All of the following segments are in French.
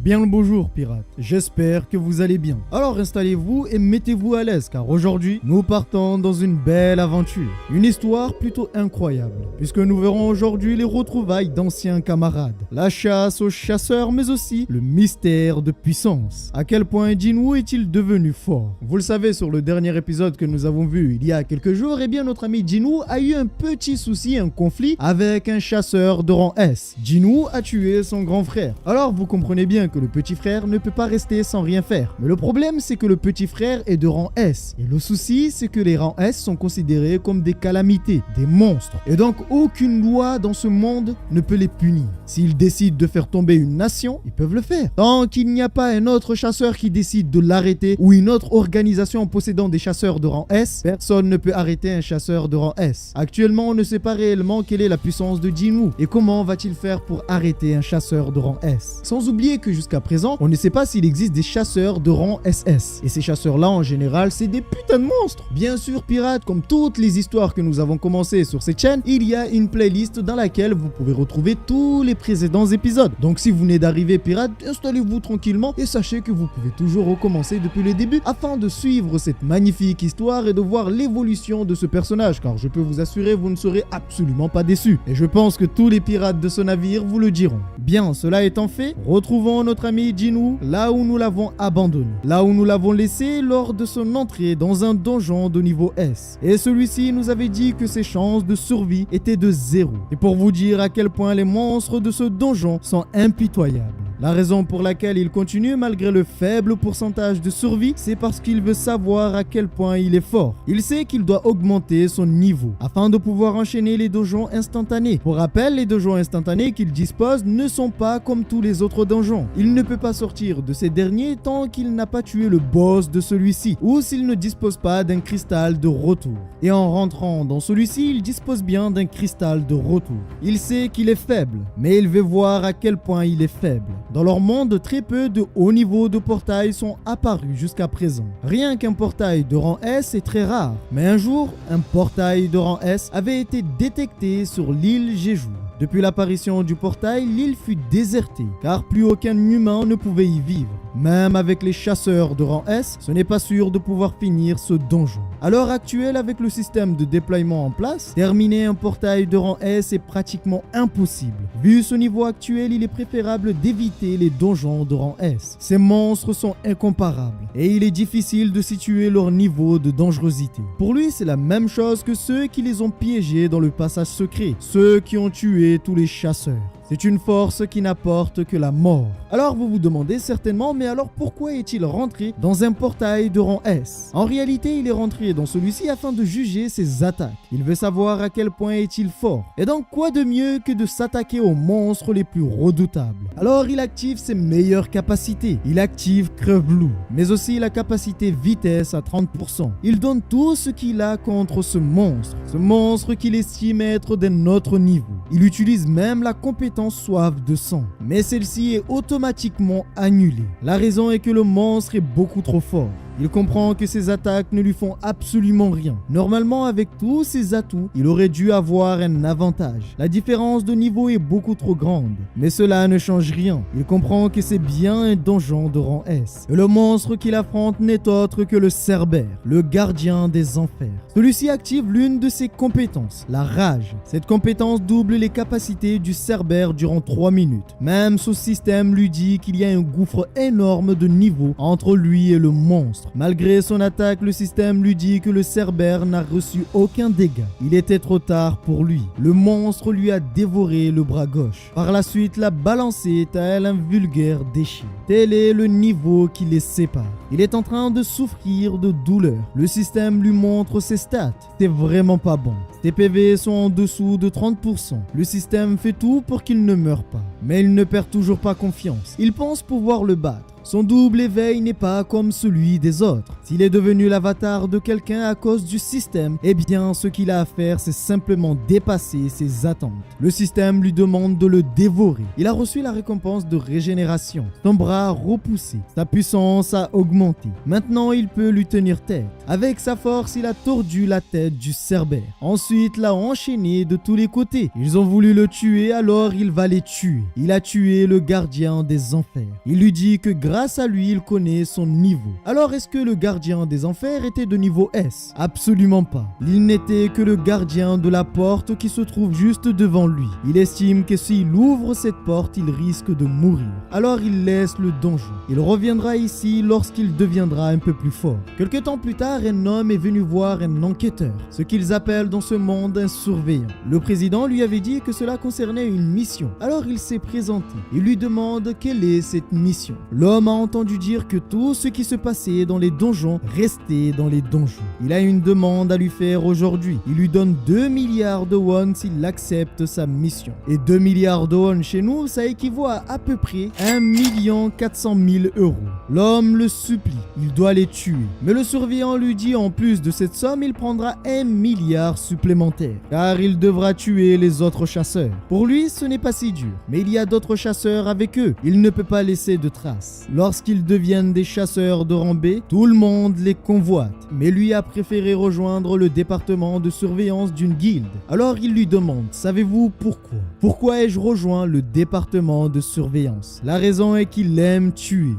Bien le beau jour, pirates. J'espère que vous allez bien. Alors installez-vous et mettez-vous à l'aise car aujourd'hui, nous partons dans une belle aventure. Une histoire plutôt incroyable puisque nous verrons aujourd'hui les retrouvailles d'anciens camarades, la chasse aux chasseurs mais aussi le mystère de puissance. À quel point Jinwoo est-il devenu fort? Vous le savez, sur le dernier épisode que nous avons vu il y a quelques jours, eh bien notre ami Jinwoo a eu un petit souci, un conflit avec un chasseur de rang S. Jinwoo a tué son grand frère. Alors vous comprenez bien que le petit frère ne peut pas rester sans rien faire. Mais le problème, c'est que le petit frère est de rang S. Et le souci, c'est que les rangs S sont considérés comme des calamités, des monstres. Et donc, aucune loi dans ce monde ne peut les punir. S'ils décident de faire tomber une nation, ils peuvent le faire. Tant qu'il n'y a pas un autre chasseur qui décide de l'arrêter ou une autre organisation possédant des chasseurs de rang S, personne ne peut arrêter un chasseur de rang S. Actuellement, on ne sait pas réellement quelle est la puissance de Jinwoo et comment va-t-il faire pour arrêter un chasseur de rang S. Sans oublier que jusqu'à présent, on ne sait pas s'il existe des chasseurs de rang SS. Et ces chasseurs-là, en général, c'est des putains de monstres. Bien sûr, pirates, comme toutes les histoires que nous avons commencées sur cette chaîne, il y a une playlist dans laquelle vous pouvez retrouver tous les précédents épisodes. Donc si vous venez d'arriver, pirates, installez-vous tranquillement et sachez que vous pouvez toujours recommencer depuis le début afin de suivre cette magnifique histoire et de voir l'évolution de ce personnage, car je peux vous assurer, vous ne serez absolument pas déçus. Et je pense que tous les pirates de ce navire vous le diront. Bien, cela étant fait, retrouvons notre ami Jinwoo là où nous l'avons abandonné, là où nous l'avons laissé lors de son entrée dans un donjon de niveau S. Et celui-ci nous avait dit que ses chances de survie étaient de 0. Et pour vous dire à quel point les monstres de ce donjon sont impitoyables. La raison pour laquelle il continue malgré le faible pourcentage de survie, c'est parce qu'il veut savoir à quel point il est fort. Il sait qu'il doit augmenter son niveau afin de pouvoir enchaîner les donjons instantanés. Pour rappel, les donjons instantanés qu'il dispose ne sont pas comme tous les autres donjons. Il ne peut pas sortir de ces derniers tant qu'il n'a pas tué le boss de celui-ci ou s'il ne dispose pas d'un cristal de retour. Et en rentrant dans celui-ci, il dispose bien d'un cristal de retour. Il sait qu'il est faible, mais il veut voir à quel point il est faible. Dans leur monde, très peu de hauts niveaux de portails sont apparus jusqu'à présent. Rien qu'un portail de rang S est très rare, mais un jour, un portail de rang S avait été détecté sur l'île Jeju. Depuis l'apparition du portail, l'île fut désertée, car plus aucun humain ne pouvait y vivre. Même avec les chasseurs de rang S, ce n'est pas sûr de pouvoir finir ce donjon. À l'heure actuelle, avec le système de déploiement en place, terminer un portail de rang S est pratiquement impossible. Vu ce niveau actuel, il est préférable d'éviter les donjons de rang S. Ces monstres sont incomparables, et il est difficile de situer leur niveau de dangerosité. Pour lui, c'est la même chose que ceux qui les ont piégés dans le passage secret, ceux qui ont tué tous les chasseurs. C'est une force qui n'apporte que la mort. Alors vous vous demandez certainement, mais alors pourquoi est-il rentré dans un portail de rang S? En réalité, il est rentré dans celui-ci afin de juger ses attaques. Il veut savoir à quel point est-il fort. Et donc quoi de mieux que de s'attaquer aux monstres les plus redoutables? Alors il active ses meilleures capacités. Il active Crève-Loup, mais aussi la capacité vitesse à 30%. Il donne tout ce qu'il a contre ce monstre qu'il estime être d'un autre niveau. Il utilise même la compétence soif de sang, mais celle-ci est automatiquement annulée. La raison est que le monstre est beaucoup trop fort. Il comprend que ses attaques ne lui font absolument rien. Normalement, avec tous ses atouts, il aurait dû avoir un avantage. La différence de niveau est beaucoup trop grande, mais cela ne change rien. Il comprend que c'est bien un donjon de rang S. Et le monstre qu'il affronte n'est autre que le Cerbère, le gardien des enfers. Celui-ci active l'une de ses compétences, la rage. Cette compétence double les capacités du Cerbère durant 3 minutes. Même ce système lui dit qu'il y a un gouffre énorme de niveau entre lui et le monstre. Malgré son attaque, le système lui dit que le Cerbère n'a reçu aucun dégât. Il était trop tard pour lui. Le monstre lui a dévoré le bras gauche. Par la suite, l'a balancé tel un vulgaire déchet. Tel est le niveau qui les sépare. Il est en train de souffrir de douleur. Le système lui montre ses stats. C'est vraiment pas bon. Ses PV sont en dessous de 30%. Le système fait tout pour qu'il ne meure pas. Mais il ne perd toujours pas confiance. Il pense pouvoir le battre. Son double éveil n'est pas comme celui des autres. S'il est devenu l'avatar de quelqu'un à cause du système, eh bien ce qu'il a à faire c'est simplement dépasser ses attentes. Le système lui demande de le dévorer. Il a reçu la récompense de régénération. Son bras a repoussé, sa puissance a augmenté. Maintenant il peut lui tenir tête. Avec sa force, il a tordu la tête du Cerbère. Ensuite, l'a enchaîné de tous les côtés. Ils ont voulu le tuer, alors il va les tuer. Il a tué le gardien des enfers. Il lui dit que grâce à lui, il connaît son niveau. Alors, est-ce que le gardien des enfers était de niveau S? Absolument pas. Il n'était que le gardien de la porte qui se trouve juste devant lui. Il estime que s'il ouvre cette porte, il risque de mourir. Alors, il laisse le donjon. Il reviendra ici lorsqu'il deviendra un peu plus fort. Quelque temps plus tard, un homme est venu voir un enquêteur, ce qu'ils appellent dans ce monde un surveillant. Le président lui avait dit que cela concernait une mission. Alors il s'est présenté. Il lui demande quelle est cette mission. L'homme a entendu dire que tout ce qui se passait dans les donjons restait dans les donjons. Il a une demande à lui faire aujourd'hui. Il lui donne 2 milliards de won s'il accepte sa mission. Et 2 milliards de won chez nous, ça équivaut à peu près 1 400 000 euros. L'homme le supplie. Il doit les tuer. Mais le surveillant lui dit en plus de cette somme, il prendra 1 milliard supplémentaire, car il devra tuer les autres chasseurs. Pour lui, ce n'est pas si dur, mais il y a d'autres chasseurs avec eux. Il ne peut pas laisser de traces. Lorsqu'ils deviennent des chasseurs de rang B, tout le monde les convoite, mais lui a préféré rejoindre le département de surveillance d'une guilde. Alors il lui demande, savez-vous pourquoi? Pourquoi ai-je rejoint le département de surveillance? La raison est qu'il aime tuer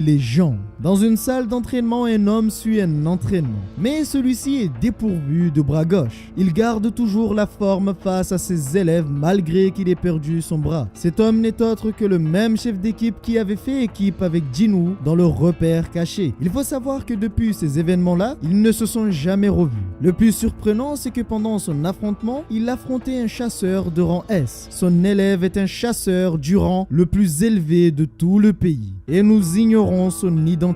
les gens. Dans une salle d'entraînement, un homme suit un entraînement, mais celui-ci est dépourvu de bras gauche. Il garde toujours la forme face à ses élèves malgré qu'il ait perdu son bras. Cet homme n'est autre que le même chef d'équipe qui avait fait équipe avec Jinwoo dans le repère caché. Il faut savoir que depuis ces événements-là, ils ne se sont jamais revus. Le plus surprenant, c'est que pendant son affrontement, il affrontait un chasseur de rang S. Son élève est un chasseur du rang le plus élevé de tout le pays. Et nous ignorons son identité.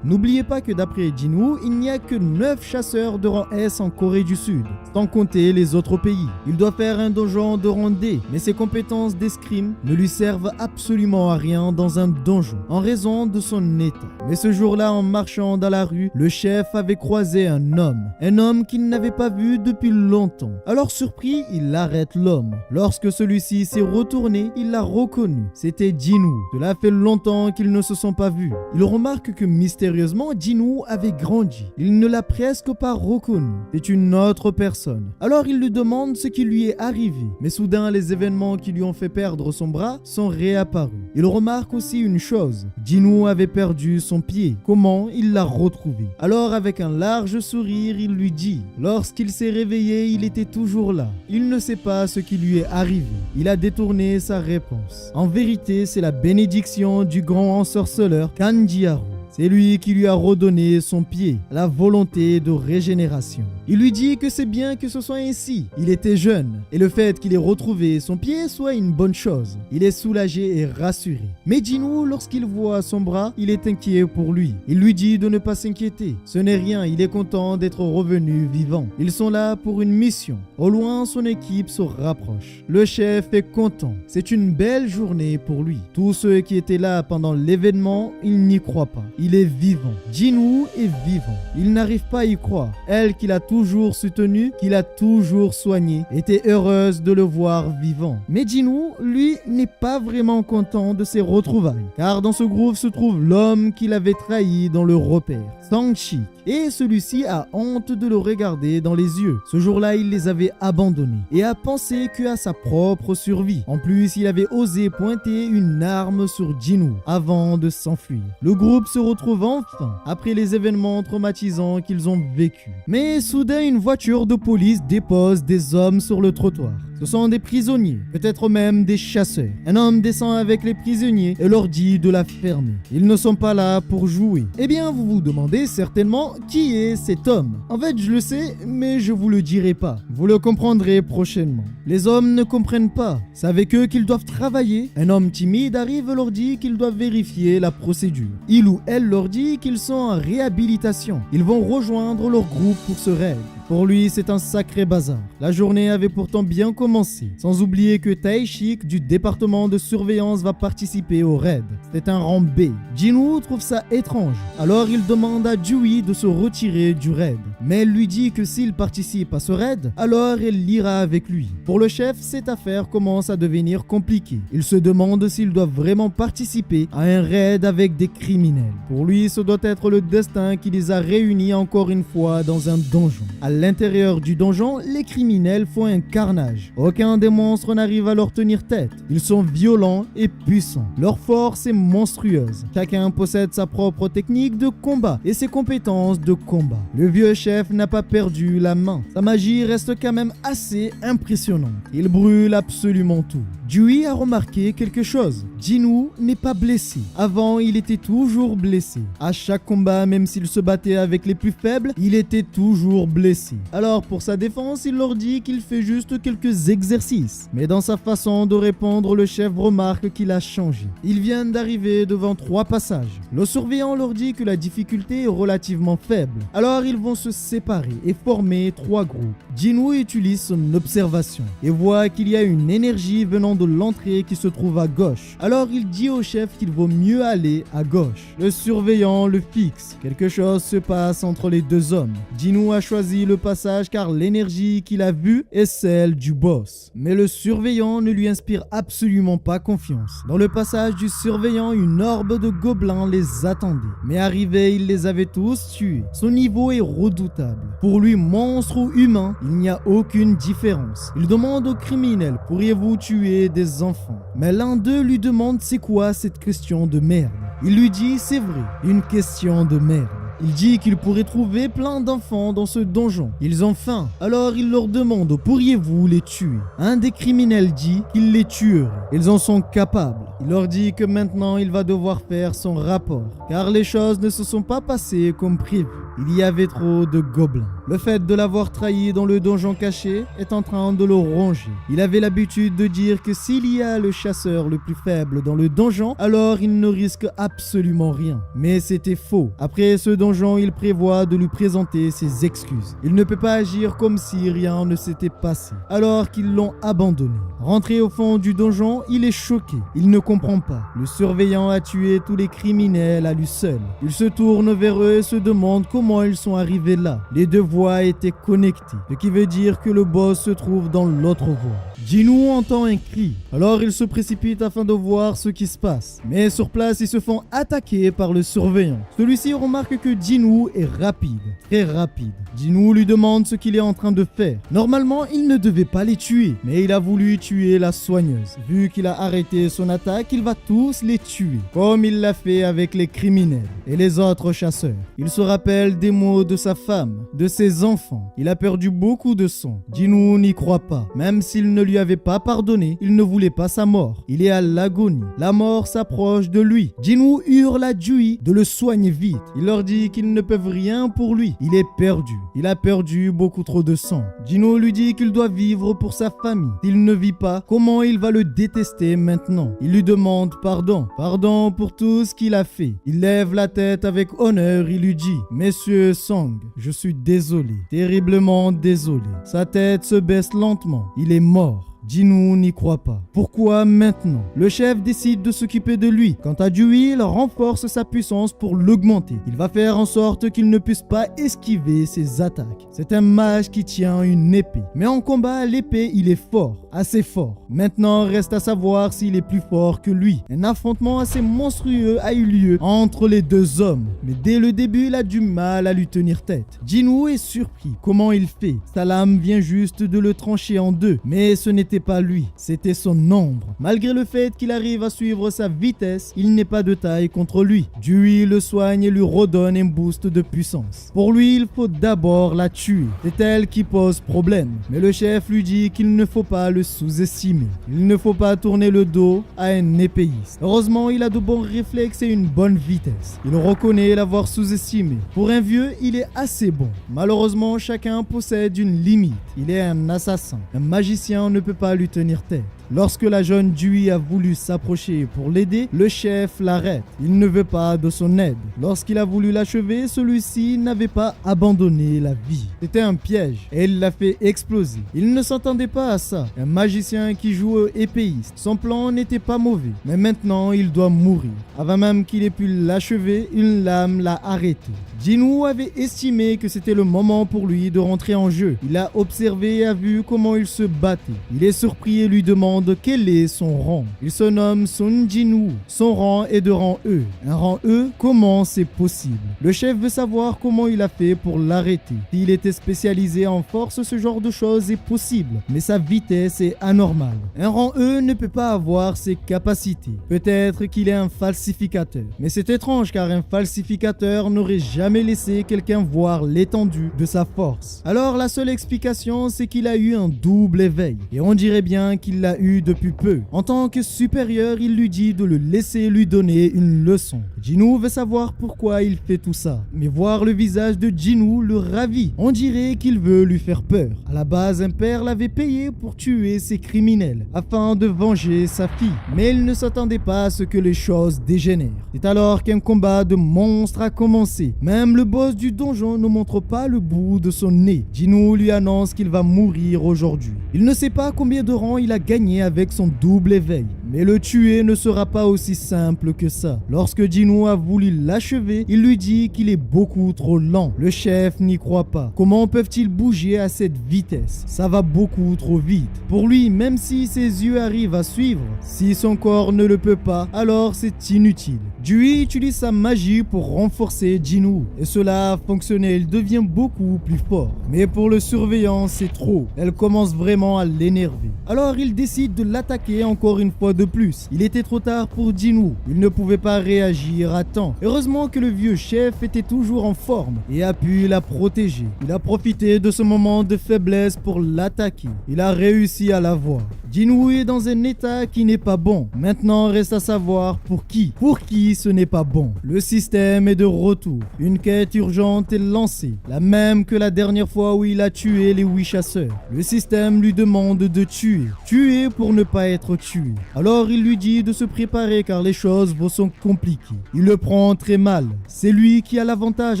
N'oubliez pas que d'après Jinwoo, il n'y a que 9 chasseurs de rang S en Corée du Sud, sans compter les autres pays. Il doit faire un donjon de rang D, mais ses compétences d'escrime ne lui servent absolument à rien dans un donjon, en raison de son état. Mais ce jour-là, en marchant dans la rue, le chef avait croisé un homme qu'il n'avait pas vu depuis longtemps. Alors surpris, il arrête l'homme. Lorsque celui-ci s'est retourné, il l'a reconnu. C'était Jinwoo. Cela fait longtemps qu'ils ne se sont pas vus. Il remarque que mystérieusement, Jinwoo avait grandi. Il ne l'a presque pas reconnu. C'est une autre personne. Alors il lui demande ce qui lui est arrivé. Mais soudain, les événements qui lui ont fait perdre son bras sont réapparus. Il remarque aussi une chose. Jinwoo avait perdu son pied. Comment il l'a retrouvé? Alors avec un large sourire, il lui dit, lorsqu'il s'est réveillé, il était toujours là. Il ne sait pas ce qui lui est arrivé. Il a détourné sa réponse. En vérité, c'est la bénédiction du grand ensorceleur Kanjiharu. C'est lui qui lui a redonné son pied, la volonté de régénération. Il lui dit que c'est bien que ce soit ainsi. Il était jeune, et le fait qu'il ait retrouvé son pied soit une bonne chose. Il est soulagé et rassuré. Mais Jinwoo, lorsqu'il voit son bras, il est inquiet pour lui. Il lui dit de ne pas s'inquiéter. Ce n'est rien, il est content d'être revenu vivant. Ils sont là pour une mission. Au loin, son équipe se rapproche. Le chef est content. C'est une belle journée pour lui. Tous ceux qui étaient là pendant l'événement, ils n'y croient pas. Il est vivant. Jinwoo est vivant. Il n'arrive pas à y croire. Elle, qu'il a toujours soutenu, qu'il a toujours soigné, était heureuse de le voir vivant. Mais Jinwoo, lui, n'est pas vraiment content de ses retrouvailles. Car dans ce groupe se trouve l'homme qu'il avait trahi dans le repère, Sang-Shik. Et celui-ci a honte de le regarder dans les yeux. Ce jour-là, il les avait abandonnés et a pensé qu'à sa propre survie. En plus, il avait osé pointer une arme sur Jinwoo avant de s'enfuir. Le groupe se retrouve enfin après les événements traumatisants qu'ils ont vécus. Mais soudain, une voiture de police dépose des hommes sur le trottoir. Ce sont des prisonniers, peut-être même des chasseurs. Un homme descend avec les prisonniers et leur dit de la fermer. Ils ne sont pas là pour jouer. Eh bien, vous vous demandez certainement qui est cet homme. En fait, je le sais, mais je vous le dirai pas. Vous le comprendrez prochainement. Les hommes ne comprennent pas. C'est avec eux qu'ils doivent travailler. Un homme timide arrive et leur dit qu'ils doivent vérifier la procédure. Il ou elle leur dit qu'ils sont en réhabilitation. Ils vont rejoindre leur groupe pour ce rêve. Pour lui, c'est un sacré bazar. La journée avait pourtant bien commencé. Sans oublier que Taishik du département de surveillance va participer au raid. C'est un rang B. Jinwoo trouve ça étrange. Alors il demande à Jui de se retirer du raid. Mais elle lui dit que s'il participe à ce raid, alors elle l'ira avec lui. Pour le chef, cette affaire commence à devenir compliquée. Il se demande s'il doit vraiment participer à un raid avec des criminels. Pour lui, ce doit être le destin qui les a réunis encore une fois dans un donjon. À l'intérieur du donjon, les criminels font un carnage. Aucun des monstres n'arrive à leur tenir tête. Ils sont violents et puissants. Leur force est monstrueuse. Chacun possède sa propre technique de combat et ses compétences de combat. Le vieux chef n'a pas perdu la main. Sa magie reste quand même assez impressionnante. Il brûle absolument tout. Jui a remarqué quelque chose. Jinwoo n'est pas blessé. Avant, il était toujours blessé. À chaque combat, même s'il se battait avec les plus faibles, il était toujours blessé. Alors, pour sa défense, il leur dit qu'il fait juste quelques exercices. Mais dans sa façon de répondre, le chef remarque qu'il a changé. Ils viennent d'arriver devant 3 passages. Le surveillant leur dit que la difficulté est relativement faible. Alors, ils vont se séparer et former 3 groupes. Jinwoo utilise son observation et voit qu'il y a une énergie venant de l'entrée qui se trouve à gauche. Alors il dit au chef qu'il vaut mieux aller à gauche. Le surveillant le fixe. Quelque chose se passe entre les 2 hommes. Jinwoo a choisi le passage car l'énergie qu'il a vue est celle du boss. Mais le surveillant ne lui inspire absolument pas confiance. Dans le passage du surveillant, une orbe de gobelins les attendait. Mais arrivé, il les avait tous tués. Son niveau est redoutable. Pour lui, monstre ou humain, il n'y a aucune différence. Il demande aux criminels, pourriez-vous tuer des enfants? Mais l'un d'eux lui demande c'est quoi cette question de merde. Il lui dit c'est vrai, une question de merde. Il dit qu'il pourrait trouver plein d'enfants dans ce donjon. Ils ont faim. Alors il leur demande pourriez-vous les tuer? Un des criminels dit qu'il les tuerait. Ils en sont capables. Il leur dit que maintenant il va devoir faire son rapport car les choses ne se sont pas passées comme prévu. Il y avait trop de gobelins. Le fait de l'avoir trahi dans le donjon caché est en train de le ronger. Il avait l'habitude de dire que s'il y a le chasseur le plus faible dans le donjon, alors il ne risque absolument rien. Mais c'était faux. Après ce donjon, il prévoit de lui présenter ses excuses. Il ne peut pas agir comme si rien ne s'était passé, alors qu'ils l'ont abandonné. Rentré au fond du donjon, il est choqué. Il ne comprend pas. Le surveillant a tué tous les criminels à lui seul. Il se tourne vers eux et se demande comment ils sont arrivés là. Les 2 voies étaient connectées, ce qui veut dire que le boss se trouve dans l'autre voie. Jinwoo entend un cri, alors il se précipite afin de voir ce qui se passe. Mais sur place, ils se font attaquer par le surveillant. Celui-ci remarque que Jinwoo est rapide, très rapide. Jinwoo lui demande ce qu'il est en train de faire. Normalement, il ne devait pas les tuer, mais il a voulu tuer la soigneuse. Vu qu'il a arrêté son attaque, il va tous les tuer, comme il l'a fait avec les criminels et les autres chasseurs. Il se rappelle des mots de sa femme, de ses enfants. Il a perdu beaucoup de sang. Jinwoo n'y croit pas. Même s'il ne lui avait pas pardonné, il ne voulait pas sa mort. Il est à l'agonie. La mort s'approche de lui. Jinwoo hurle à Jui de le soigner vite. Il leur dit qu'ils ne peuvent rien pour lui. Il est perdu. Il a perdu beaucoup trop de sang. Jinwoo lui dit qu'il doit vivre pour sa famille. S'il ne vit pas, comment il va le détester maintenant? Il lui demande pardon. Pardon pour tout ce qu'il a fait. Il lève la tête avec honneur. Il lui dit « Monsieur Song, je suis désolé. Terriblement désolé. » Sa tête se baisse lentement. Il est mort. Jinwoo n'y croit pas. Pourquoi maintenant? Le chef décide de s'occuper de lui. Quant à Jui, il renforce sa puissance pour l'augmenter. Il va faire en sorte qu'il ne puisse pas esquiver ses attaques. C'est un mage qui tient une épée. Mais en combat, l'épée, il est fort. Assez fort. Maintenant, reste à savoir s'il est plus fort que lui. Un affrontement assez monstrueux a eu lieu entre les 2 hommes. Mais dès le début, il a du mal à lui tenir tête. Jinwoo est surpris. Comment il fait? Sa lame vient juste de le trancher en 2. Mais ce n'était pas lui, c'était son ombre. Malgré le fait qu'il arrive à suivre sa vitesse, il n'est pas de taille contre lui. Jui le soigne et lui redonne un boost de puissance. Pour lui, il faut d'abord la tuer. C'est elle qui pose problème. Mais le chef lui dit qu'il ne faut pas le sous-estimer. Il ne faut pas tourner le dos à un épéiste. Heureusement, il a de bons réflexes et une bonne vitesse. Il reconnaît l'avoir sous-estimé. Pour un vieux, il est assez bon. Malheureusement, chacun possède une limite. Il est un assassin. Un magicien ne peut pas lui tenir tête. Lorsque la jeune Dewey a voulu s'approcher pour l'aider, le chef l'arrête. Il ne veut pas de son aide. Lorsqu'il a voulu l'achever, celui-ci n'avait pas abandonné la vie. C'était un piège et il l'a fait exploser. Il ne s'attendait pas à ça. Un magicien qui joue épéiste. Son plan n'était pas mauvais, mais maintenant il doit mourir. Avant même qu'il ait pu l'achever, une lame l'a arrêté. Jinwoo avait estimé que c'était le moment pour lui de rentrer en jeu. Il a observé et a vu comment il se battait. Il est surpris et lui demande quel est son rang. Il se nomme Sun Jinwoo. Son rang est de rang E. Un rang E, comment c'est possible? Le chef veut savoir comment il a fait pour l'arrêter. S'il était spécialisé en force, ce genre de choses est possible, mais sa vitesse est anormale. Un rang E ne peut pas avoir ses capacités. Peut-être qu'il est un falsificateur. Mais c'est étrange car un falsificateur n'aurait jamais laissé quelqu'un voir l'étendue de sa force. Alors la seule explication, c'est qu'il a eu un double éveil. Et on dirait bien qu'il l'a eu depuis peu. En tant que supérieur, il lui dit de le laisser lui donner une leçon. Jinwoo veut savoir pourquoi il fait tout ça. Mais voir le visage de Jinwoo le ravit. On dirait qu'il veut lui faire peur. À la base, un père l'avait payé pour tuer ses criminels afin de venger sa fille. Mais il ne s'attendait pas à ce que les choses dégénèrent. C'est alors qu'un combat de monstres a commencé. Même le boss du donjon ne montre pas le bout de son nez. Jinwoo lui annonce qu'il va mourir aujourd'hui. Il ne sait pas combien de rangs il a gagné avec son double éveil. Mais le tuer ne sera pas aussi simple que ça. Lorsque Jinwoo a voulu l'achever, il lui dit qu'il est beaucoup trop lent. Le chef n'y croit pas. Comment peuvent-ils bouger à cette vitesse? Ça va beaucoup trop vite. Pour lui, même si ses yeux arrivent à suivre, si son corps ne le peut pas, alors c'est inutile. Dewey utilise sa magie pour renforcer Jinwoo. Et cela a fonctionné, il devient beaucoup plus fort. Mais pour le surveillant, c'est trop. Elle commence vraiment à l'énerver. Alors il décide de l'attaquer encore une fois de plus. Il était trop tard pour Jinwoo. Il ne pouvait pas réagir à temps. Heureusement que le vieux chef était toujours en forme et a pu la protéger. Il a profité de ce moment de faiblesse pour l'attaquer. Il a réussi à l'avoir. Jinwoo est dans un état qui n'est pas bon. Maintenant, reste à savoir pour qui. Pour qui ce n'est pas bon. Le système est de retour. Une quête urgente est lancée. La même que la dernière fois où il a tué les 8 chasseurs. Le système lui demande de tuer. Tuer pour ne pas être tué. Alors il lui dit de se préparer car les choses sont compliquées. Il le prend très mal. C'est lui qui a l'avantage.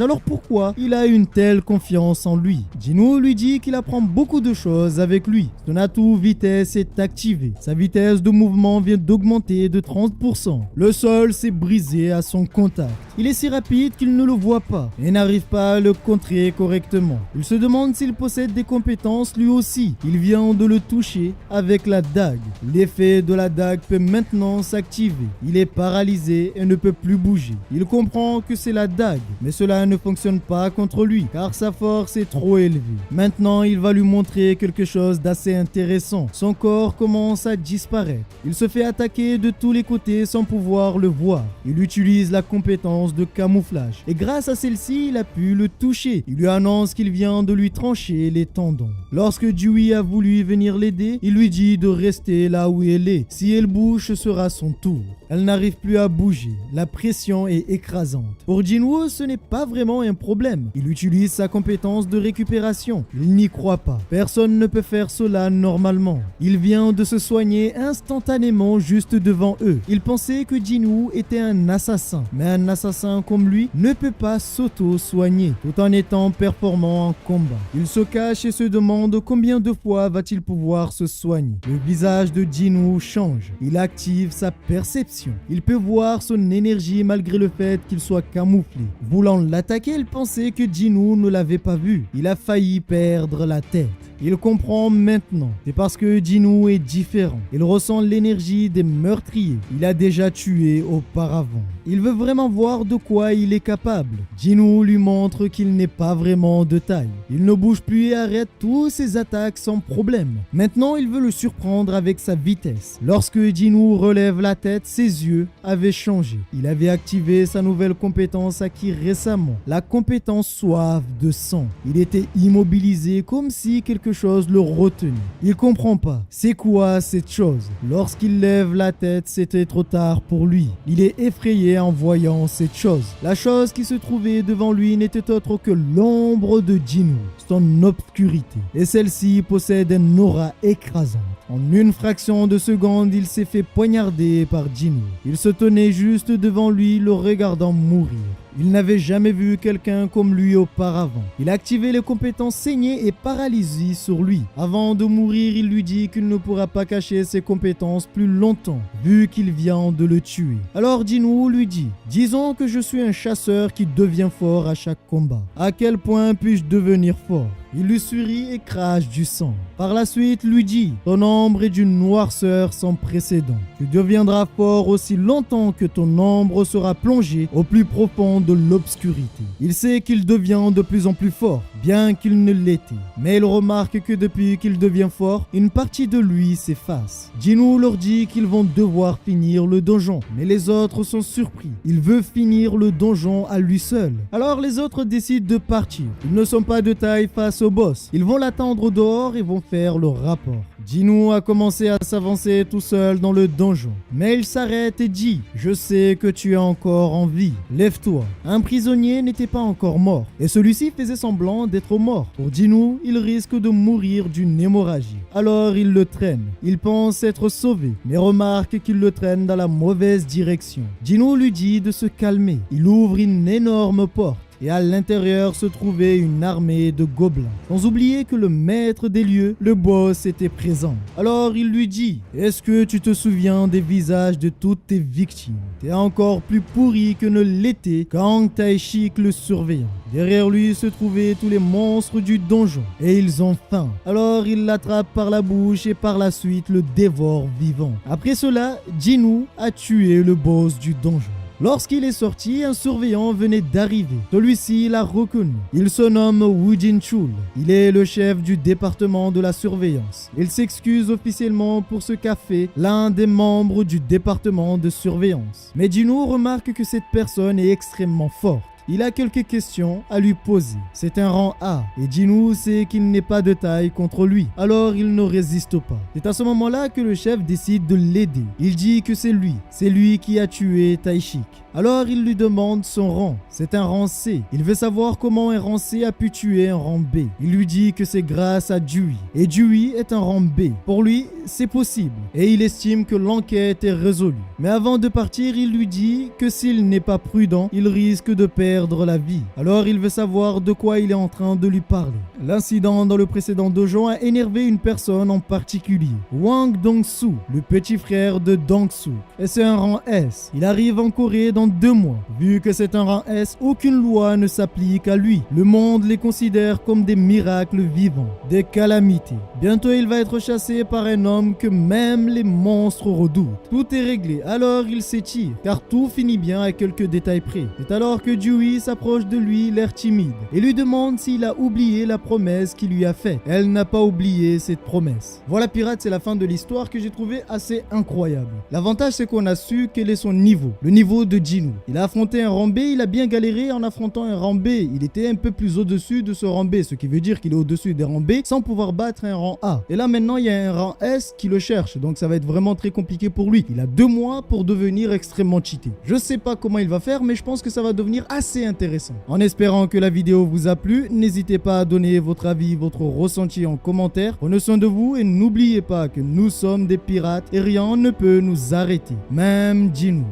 Alors pourquoi il a une telle confiance en lui? Jinwoo lui dit qu'il apprend beaucoup de choses avec lui. Son atout vitesse est activé. Sa vitesse de mouvement vient d'augmenter de 30%. Le sol s'est brisé à son contact. Il est si rapide qu'il ne le voit pas et n'arrive pas à le contrer correctement. Il se demande s'il possède des compétences lui aussi. Il vient de le toucher avec la dague. L'effet de la dague peut maintenant s'activer. Il est paralysé et ne peut plus bouger. Il comprend que c'est la dague, mais cela ne fonctionne pas contre lui car sa force est trop élevée. Maintenant, il va lui montrer quelque chose d'assez intéressant. Son corps commence à disparaître. Il se fait attaquer de tous les côtés sans pouvoir le voir. Il utilise la compétence de camouflage et grâce à celle-ci, il a pu le toucher. Il lui annonce qu'il vient de lui trancher les tendons. Lorsque Dewey a voulu venir l'aider, il lui dit de rester là où elle est. Si elle bouge, ce sera son tour. Elle n'arrive plus à bouger. La pression est écrasante. Pour Jinwoo, ce n'est pas vraiment un problème. Il utilise sa compétence de récupération. Il n'y croit pas. Personne ne peut faire cela normalement. Il vient de se soigner instantanément juste devant eux. Il pensait que Jinwoo était un assassin. Mais un assassin comme lui ne peut pas s'auto-soigner tout en étant performant en combat. Il se cache et se demande combien de fois va-t-il pouvoir se soigner. Le visage de Jinwoo change. Il active sa perception. Il peut voir son énergie malgré le fait qu'il soit camouflé. Voulant l'attaquer, il pensait que Jinwoo ne l'avait pas vu. Il a failli perdre la tête. Il comprend maintenant. C'est parce que Jinwoo est différent. Il ressent l'énergie des meurtriers. Il a déjà tué auparavant. Il veut vraiment voir de quoi il est capable. Jinwoo lui montre qu'il n'est pas vraiment de taille. Il ne bouge plus et arrête toutes ses attaques sans problème. Maintenant, il veut le surprendre avec sa vitesse. Lorsque Jinwoo relève la tête, ses yeux avaient changé. Il avait activé sa nouvelle compétence acquise récemment. La compétence soif de sang. Il était immobilisé comme si quelque chose le retenait. Il comprend pas. C'est quoi cette chose? Lorsqu'il lève la tête, c'était trop tard pour lui. Il est effrayé en voyant cette chose. La chose qui se trouvait devant lui n'était autre que l'ombre de Jinwoo, son obscurité. Et celle-ci possède une aura écrasante. En une fraction de seconde, il s'est fait poignarder par Jinwoo. Il se tenait juste devant lui, le regardant mourir. Il n'avait jamais vu quelqu'un comme lui auparavant. Il a activé les compétences saignées et paralysie sur lui. Avant de mourir, il lui dit qu'il ne pourra pas cacher ses compétences plus longtemps, vu qu'il vient de le tuer. Alors Jinwoo lui dit « Disons que je suis un chasseur qui devient fort à chaque combat. À quel point puis-je devenir fort ?» Il lui sourit et crache du sang. Par la suite, lui dit « Ton ombre est d'une noirceur sans précédent. Tu deviendras fort aussi longtemps que ton ombre sera plongée au plus profond de l'obscurité. » Il sait qu'il devient de plus en plus fort, bien qu'il ne l'était. Mais il remarque que depuis qu'il devient fort, une partie de lui s'efface. Jinwoo leur dit qu'ils vont devoir finir le donjon, mais les autres sont surpris. Il veut finir le donjon à lui seul. Alors les autres décident de partir. Ils ne sont pas de taille face au boss. Ils vont l'attendre dehors et vont faire le rapport. Jinwoo a commencé à s'avancer tout seul dans le donjon. Mais il s'arrête et dit « Je sais que tu es encore en vie. Lève-toi. » Un prisonnier n'était pas encore mort. Et celui-ci faisait semblant d'être mort. Pour Jinwoo, il risque de mourir d'une hémorragie. Alors il le traîne. Il pense être sauvé, mais remarque qu'il le traîne dans la mauvaise direction. Jinwoo lui dit de se calmer. Il ouvre une énorme porte. Et à l'intérieur se trouvait une armée de gobelins. Sans oublier que le maître des lieux, le boss, était présent. Alors il lui dit « Est-ce que tu te souviens des visages de toutes tes victimes? T'es encore plus pourri que ne l'était Kang Taishik le surveillant. » Derrière lui se trouvaient tous les monstres du donjon et ils ont faim. Alors il l'attrape par la bouche et par la suite le dévore vivant. Après cela, Jinwoo a tué le boss du donjon. Lorsqu'il est sorti, un surveillant venait d'arriver. Celui-ci l'a reconnu. Il se nomme Woo Jin-chul. Il est le chef du département de la surveillance. Il s'excuse officiellement pour ce qu'a fait l'un des membres du département de surveillance. Mais Jinwoo remarque que cette personne est extrêmement forte. Il a quelques questions à lui poser. C'est un rang A et Jinwoo sait qu'il n'est pas de taille contre lui. Alors il ne résiste pas. C'est à ce moment-là que le chef décide de l'aider. Il dit que c'est lui qui a tué Taishik. Alors il lui demande son rang. C'est un rang C. Il veut savoir comment un rang C a pu tuer un rang B. Il lui dit que c'est grâce à Dewey. Et Dewey est un rang B. Pour lui, c'est possible. Et il estime que l'enquête est résolue. Mais avant de partir, il lui dit que s'il n'est pas prudent, il risque de perdre la vie. Alors il veut savoir de quoi il est en train de lui parler. L'incident dans le précédent donjon a énervé une personne en particulier. Wang Dong-soo, le petit frère de Dong-soo. Et c'est un rang S. Il arrive en Corée dans 2 mois. Vu que c'est un rang S, aucune loi ne s'applique à lui. Le monde les considère comme des miracles vivants, des calamités. Bientôt il va être chassé par un homme que même les monstres redoutent. Tout est réglé, alors il s'étire, car tout finit bien à quelques détails près. C'est alors que Dewey s'approche de lui, l'air timide, et lui demande s'il a oublié la promesse qu'il lui a faite. Elle n'a pas oublié cette promesse. Voilà Pirate, c'est la fin de l'histoire que j'ai trouvé assez incroyable. L'avantage c'est qu'on a su quel est son niveau, le niveau de Jinwoo. Il a affronté un rang B, il a bien galéré en affrontant un rang B. Il était un peu plus au-dessus de ce rang B, ce qui veut dire qu'il est au-dessus des rangs B sans pouvoir battre un rang A. Et là maintenant il y a un rang S qui le cherche, donc ça va être vraiment très compliqué pour lui. Il a 2 mois pour devenir extrêmement cheaté. Je sais pas comment il va faire, mais je pense que ça va devenir assez intéressant. En espérant que la vidéo vous a plu, n'hésitez pas à donner votre avis, votre ressenti en commentaire. Prenez soin de vous et n'oubliez pas que nous sommes des pirates et rien ne peut nous arrêter, même Jinwoo.